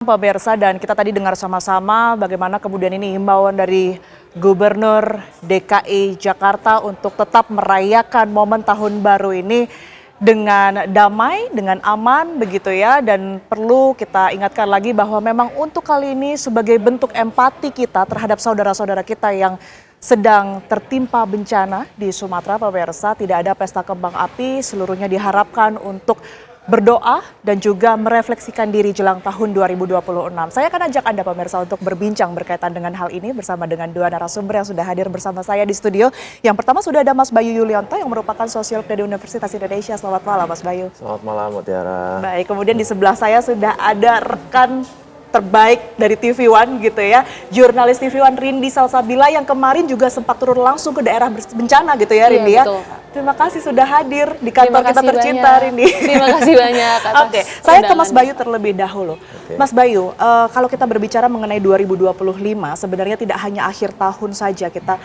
pemirsa, dan kita tadi dengar sama-sama bagaimana kemudian ini himbauan dari Gubernur DKI Jakarta untuk tetap merayakan momen tahun baru ini dengan damai, dengan aman begitu ya. Dan perlu kita ingatkan lagi bahwa memang untuk kali ini sebagai bentuk empati kita terhadap saudara-saudara kita yang sedang tertimpa bencana di Sumatera, pemirsa, tidak ada pesta kembang api, seluruhnya diharapkan untuk berdoa dan juga merefleksikan diri jelang tahun 2026. Saya akan ajak Anda pemirsa untuk berbincang berkaitan dengan hal ini bersama dengan dua narasumber yang sudah hadir bersama saya di studio. Yang pertama sudah ada Mas Bayu Yulianto yang merupakan sosiolog dari Universitas Indonesia. Selamat malam Mas Bayu. Selamat malam Mutiara. Baik, kemudian di sebelah saya sudah ada rekan terbaik dari TV One gitu ya, jurnalis TV One Rindi Salsabila yang kemarin juga sempat turun langsung ke daerah bencana gitu ya Rindi ya. Betul. Terima kasih sudah hadir di kantor kita tercinta Rindi. Terima kasih banyak atas Oke, saya ke Mas Bayu terlebih dahulu. Mas Bayu, kalau kita berbicara mengenai 2025, sebenarnya tidak hanya akhir tahun saja kita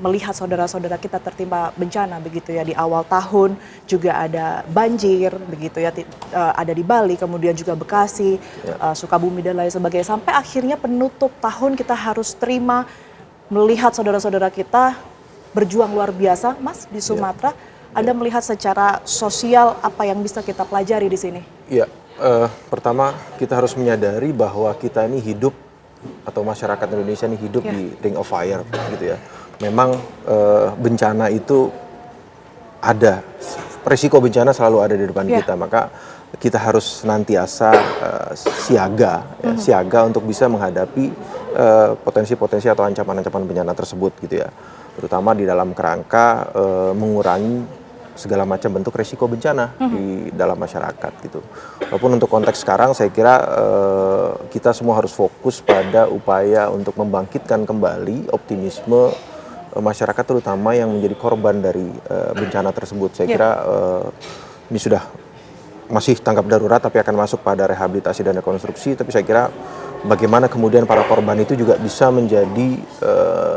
melihat saudara-saudara kita tertimpa bencana begitu ya. Di awal tahun juga ada banjir begitu ya, ada di Bali, kemudian juga Bekasi, Sukabumi dan lain sebagainya. Sampai akhirnya penutup tahun kita harus terima melihat saudara-saudara kita berjuang luar biasa, Mas, di Sumatera. Anda melihat secara sosial apa yang bisa kita pelajari di sini? Iya, pertama kita harus menyadari bahwa kita ini hidup, atau masyarakat Indonesia ini hidup di ring of fire gitu ya. Memang bencana itu ada, resiko bencana selalu ada di depan kita, maka kita harus senantiasa siaga untuk bisa menghadapi potensi-potensi atau ancaman-ancaman bencana tersebut gitu ya. Terutama di dalam kerangka mengurangi segala macam bentuk resiko bencana di dalam masyarakat gitu. Walaupun untuk konteks sekarang saya kira kita semua harus fokus pada upaya untuk membangkitkan kembali optimisme masyarakat, terutama yang menjadi korban dari bencana tersebut. Saya kira ini sudah masih tanggap darurat tapi akan masuk pada rehabilitasi dan rekonstruksi, tapi saya kira bagaimana kemudian para korban itu juga bisa menjadi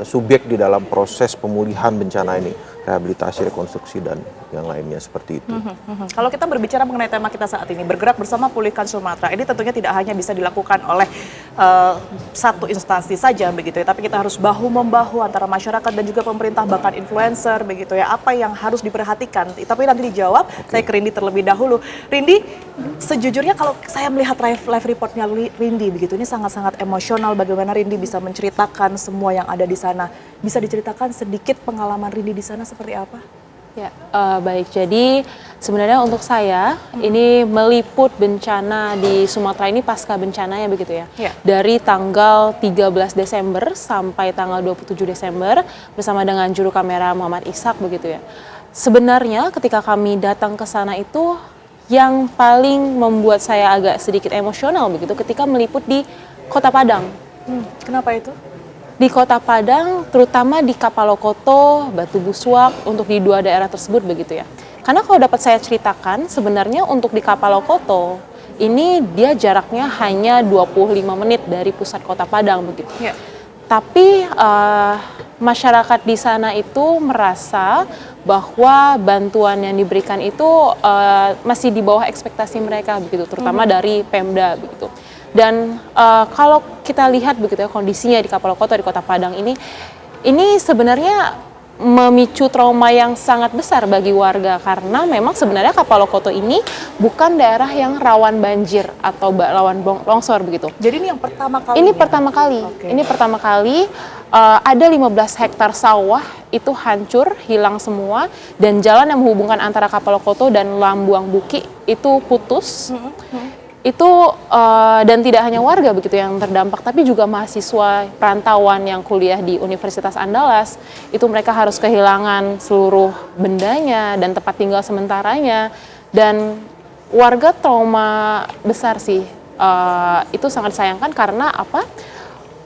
subjek di dalam proses pemulihan bencana ini, rehabilitasi, rekonstruksi, dan yang lainnya seperti itu. Kalau kita berbicara mengenai tema kita saat ini, bergerak bersama pulihkan Sumatera, ini tentunya tidak hanya bisa dilakukan oleh satu instansi saja begitu ya, tapi kita harus bahu-membahu antara masyarakat dan juga pemerintah, bahkan influencer begitu ya. Apa yang harus diperhatikan? Tapi nanti dijawab. Saya ke Rindi terlebih dahulu. Rindi, sejujurnya kalau saya melihat live reportnya Rindi begitu, ini sangat-sangat emosional. Bagaimana Rindi bisa menceritakan semua yang ada di sana? Bisa diceritakan sedikit pengalaman Rindi di sana seperti apa? Ya, baik. Jadi sebenarnya untuk saya ini meliput bencana di Sumatera ini pasca bencananya begitu ya. Dari tanggal 13 Desember sampai tanggal 27 Desember bersama dengan juru kamera Muhammad Ishak begitu ya. Sebenarnya ketika kami datang ke sana itu yang paling membuat saya agak sedikit emosional begitu ketika meliput di Kota Padang. Kenapa itu? Di Kota Padang, terutama di Kapalokoto, Batu Buswak, untuk di dua daerah tersebut begitu ya. Karena kalau dapat saya ceritakan, sebenarnya untuk di Kapalokoto, ini dia jaraknya hanya 25 menit dari pusat Kota Padang begitu. Tapi masyarakat di sana itu merasa bahwa bantuan yang diberikan itu masih di bawah ekspektasi mereka begitu, terutama dari Pemda begitu. Dan kalau kita lihat begitu ya kondisinya di Kapalokoto, di Kota Padang ini sebenarnya memicu trauma yang sangat besar bagi warga, karena memang sebenarnya Kapalokoto ini bukan daerah yang rawan banjir atau rawan longsor begitu. Jadi ini yang pertama kali? Ini pertama kali. Ini pertama kali ada 15 hektar sawah itu hancur, hilang semua, dan jalan yang menghubungkan antara Kapalokoto dan Lambuang Buki itu putus. Itu dan tidak hanya warga begitu yang terdampak, tapi juga mahasiswa perantauan yang kuliah di Universitas Andalas, itu mereka harus kehilangan seluruh bendanya dan tempat tinggal sementaranya, dan warga trauma besar sih. Itu sangat disayangkan karena apa?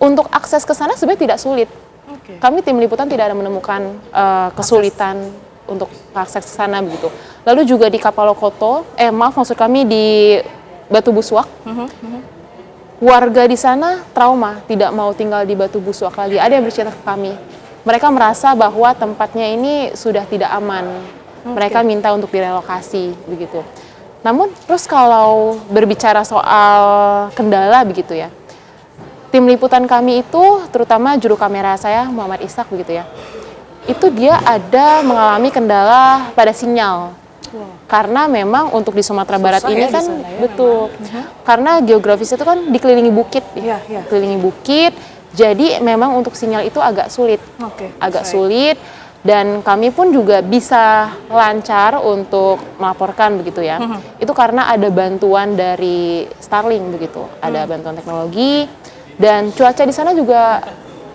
Untuk akses ke sana sebenarnya tidak sulit. Kami tim liputan tidak ada menemukan kesulitan untuk akses ke sana begitu. Lalu juga di Kapalokoto, maksud kami di Batu Buswak, warga di sana trauma, tidak mau tinggal di Batu Buswak lagi. Ada yang bercerita ke kami, mereka merasa bahwa tempatnya ini sudah tidak aman. Mereka minta untuk direlokasi begitu. Namun terus kalau berbicara soal kendala begitu ya, tim liputan kami itu terutama juru kamera saya Muhammad Ishak begitu ya, itu dia ada mengalami kendala pada sinyal. Karena memang untuk di Sumatera Barat ini kan betul, karena geografis itu kan dikelilingi bukit, kelilingi bukit, jadi memang untuk sinyal itu agak sulit, sulit, dan kami pun juga bisa lancar untuk melaporkan begitu ya. Itu karena ada bantuan dari Starlink begitu, ada bantuan teknologi, dan cuaca di sana juga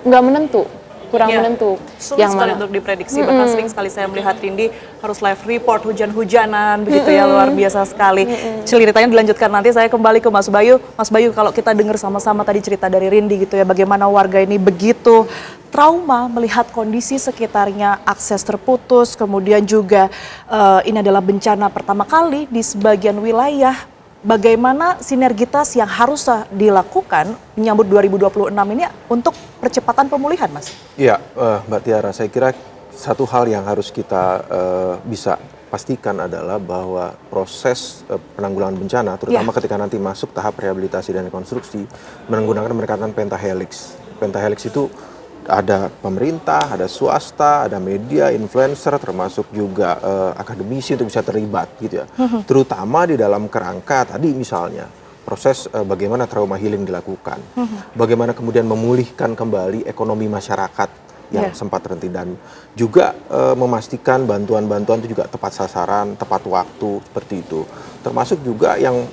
nggak menentu. Kurang menentu. Sulit sekali untuk diprediksi, bahkan sering sekali saya melihat Rindi harus live report hujan-hujanan, begitu ya, luar biasa sekali. Ceritanya dilanjutkan nanti, saya kembali ke Mas Bayu. Mas Bayu, kalau kita dengar sama-sama tadi cerita dari Rindi gitu ya, bagaimana warga ini begitu trauma melihat kondisi sekitarnya, akses terputus, kemudian juga ini adalah bencana pertama kali di sebagian wilayah. Bagaimana sinergitas yang harus dilakukan menyambut 2026 ini untuk percepatan pemulihan, Mas? Iya, Mbak Tiara, saya kira satu hal yang harus kita bisa pastikan adalah bahwa proses penanggulangan bencana, terutama ketika nanti masuk tahap rehabilitasi dan rekonstruksi, menggunakan pendekatan pentahelix. Pentahelix itu ada pemerintah, ada swasta, ada media, influencer, termasuk juga akademisi untuk bisa terlibat gitu ya. Terutama di dalam kerangka tadi misalnya proses bagaimana trauma healing dilakukan, bagaimana kemudian memulihkan kembali ekonomi masyarakat yang sempat terhenti, dan juga memastikan bantuan-bantuan itu juga tepat sasaran, tepat waktu, seperti itu. Termasuk juga yang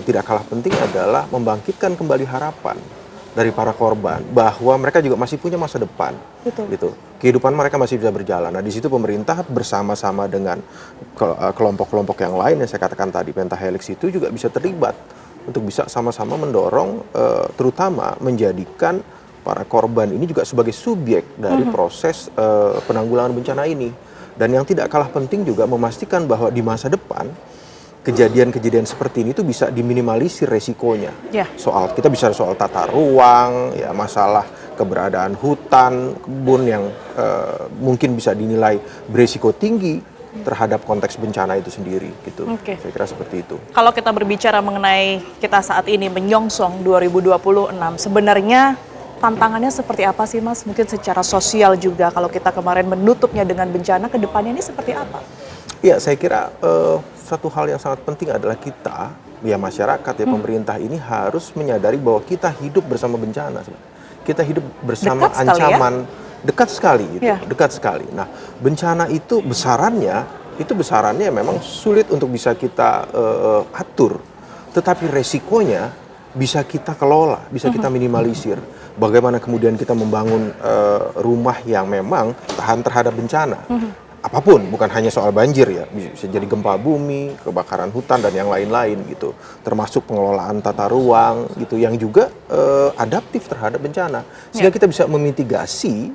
tidak kalah penting adalah membangkitkan kembali harapan dari para korban bahwa mereka juga masih punya masa depan. Gitu. Kehidupan mereka masih bisa berjalan. Nah, di situ pemerintah bersama-sama dengan kelompok-kelompok yang lain yang saya katakan tadi, pentahelix itu juga bisa terlibat untuk bisa sama-sama mendorong, terutama menjadikan para korban ini juga sebagai subjek dari proses penanggulangan bencana ini. Dan yang tidak kalah penting juga memastikan bahwa di masa depan kejadian-kejadian seperti ini tuh bisa diminimalisir resikonya. Kita bicara soal tata ruang, ya, masalah keberadaan hutan, kebun yang mungkin bisa dinilai berisiko tinggi terhadap konteks bencana itu sendiri, gitu. Saya kira seperti itu. Kalau kita berbicara mengenai kita saat ini menyongsong 2026, sebenarnya tantangannya seperti apa sih, Mas? Mungkin secara sosial juga, kalau kita kemarin menutupnya dengan bencana, ke depannya ini seperti apa? Ya, saya kira satu hal yang sangat penting adalah kita, ya masyarakat, ya pemerintah ini harus menyadari bahwa kita hidup bersama bencana. Kita hidup bersama dekat ancaman, sekali ya? Dekat sekali gitu, dekat sekali. Nah, bencana itu besarannya memang sulit untuk bisa kita atur, tetapi resikonya bisa kita kelola, bisa kita minimalisir. Bagaimana kemudian kita membangun rumah yang memang tahan terhadap bencana. Apapun, bukan hanya soal banjir ya, bisa jadi gempa bumi, kebakaran hutan, dan yang lain-lain gitu. Termasuk pengelolaan tata ruang gitu, yang juga adaptif terhadap bencana. Sehingga kita bisa memitigasi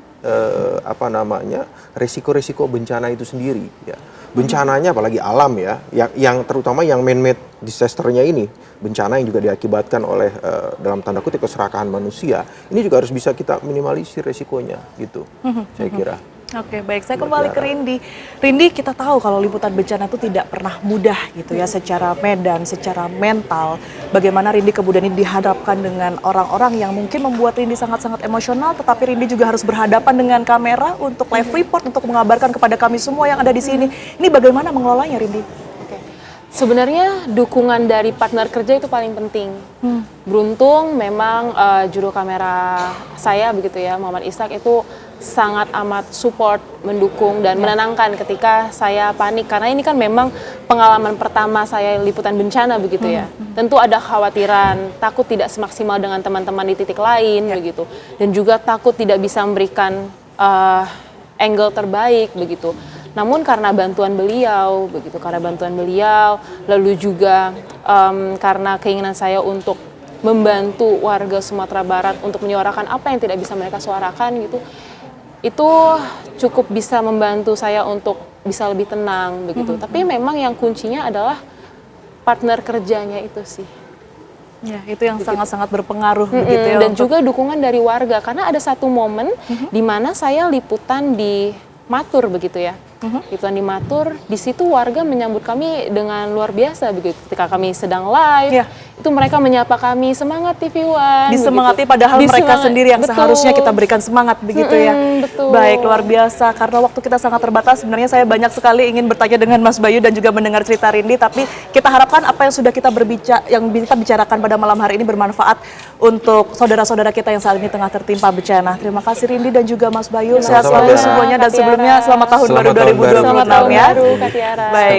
resiko-resiko bencana itu sendiri ya. Bencananya apalagi alam ya, yang terutama yang man-made disasternya ini, bencana yang juga diakibatkan oleh dalam tanda kutip keserakahan manusia, ini juga harus bisa kita minimalisir resikonya gitu, saya kira. Oke, baik. Saya kembali ke Rindi. Rindi, kita tahu kalau liputan bencana itu tidak pernah mudah gitu ya, secara medan, secara mental. Bagaimana Rindi kemudian ini dihadapkan dengan orang-orang yang mungkin membuat Rindi sangat-sangat emosional, tetapi Rindi juga harus berhadapan dengan kamera untuk live report, untuk mengabarkan kepada kami semua yang ada di sini. Ini bagaimana mengelolanya, Rindi? Sebenarnya dukungan dari partner kerja itu paling penting. Beruntung memang juru kamera saya begitu ya, Muhammad Ishak, itu sangat amat support, mendukung dan menenangkan ketika saya panik, karena ini kan memang pengalaman pertama saya liputan bencana begitu ya. Tentu ada khawatiran, takut tidak semaksimal dengan teman-teman di titik lain begitu, dan juga takut tidak bisa memberikan angle terbaik begitu. Namun karena bantuan beliau begitu, lalu juga karena keinginan saya untuk membantu warga Sumatera Barat untuk menyuarakan apa yang tidak bisa mereka suarakan gitu, itu cukup bisa membantu saya untuk bisa lebih tenang begitu. Tapi memang yang kuncinya adalah partner kerjanya itu sih. Ya, itu yang sangat-sangat berpengaruh begitu ya. Dan juga dukungan dari warga, karena ada satu momen di mana saya liputan di Matur begitu ya. Ituan di Matur, di situ warga menyambut kami dengan luar biasa begitu. Ketika kami sedang live, Iya. itu mereka menyapa kami, semangat TV One. Disemangati begitu. padahal mereka sendiri yang betul. seharusnya kita berikan semangat begitu ya. Betul. Baik, luar biasa. Karena waktu kita sangat terbatas, sebenarnya saya banyak sekali ingin bertanya dengan Mas Bayu dan juga mendengar cerita Rindy, tapi kita harapkan apa yang sudah kita bicarakan pada malam hari ini bermanfaat untuk saudara-saudara kita yang saat ini tengah tertimpa bencana. Terima kasih Rindy dan juga Mas Bayu. Sehat Sama-sama, selalu Bella. semuanya dan Kak Tiara. sebelumnya selamat tahun baru Selamat tahun baru. 2026 Selamat tahun ya. baru, Kak Tiara. Baik.